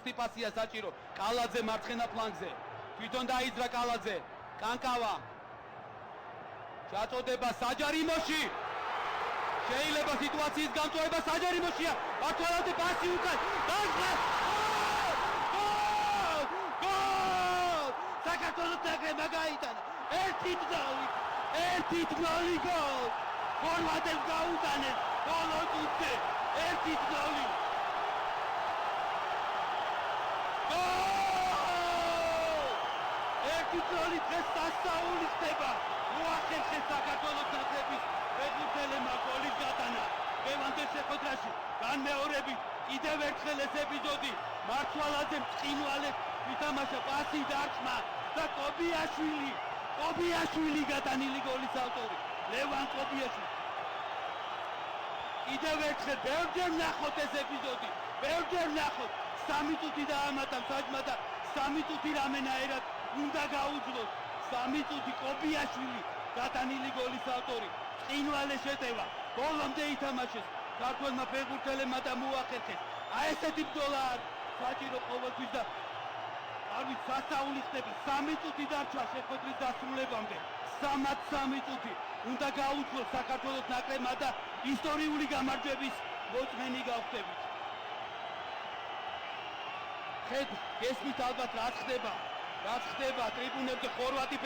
სუსტი პასია საჭირო. კალაძე მარცხენა ფლანგზე. თვითონ დაიძრა კალაძე. კანკავა. ჩაწოდება საჯარიმოში. შეიძლება სიტუაციის გამწვევა საჯარიმოშია. მართლაც პასი უკან. დაჟღა. გოლ! საქართველოს ნაკრებმა გაიტანა. 1 გოლი გოლ. ხორვატებს გაუტანეს. ბოლო წუთზე 1 გოლი. გოლი დღეს სასაული ხდება. მოახერხეს საქართველოს ნაკრების ფეხბურთელებმა გოლის გატანა. ლევანტეს შეხვედრაში განმეორებით კიდევ ერთხელ ეს ეპიზოდი მართვალაძემ წინვალეს ითამაშა პასი დარტყმა და კობიაშვილი გატანილი გოლის ავტორი ლევან კობიაშვილი. კიდევ ერთხელ ბევრჯერ ნახოთ ეს ეპიზოდი, ბევრჯერ ნახოთ. 3 წუთი დაამატა საჯმა და 3 წუთი რამენაერად უნდა გაუძლოს. 3 წუთი კობიაშვილი გატანილი გოლის ავტორი წინვალე შეტევა ბოლომდე ითამაშეს ქართველმა ფეხბურთელებმა და მოახერხეს. აი ესეთი ბრძოლა არის საჭირო ყოველთვის და არის სასაული ხდება. 3 წუთი დარჩა შეხვედრის დასრულებამდე. 3 წუთი უნდა გაუძლოს საქართველოს ნაკრებმა და ისტორიული გამარჯვების მოწმენი გავხდებით. გესმით ალბათ რა ხდება ტრიბუნებზე ხორვატი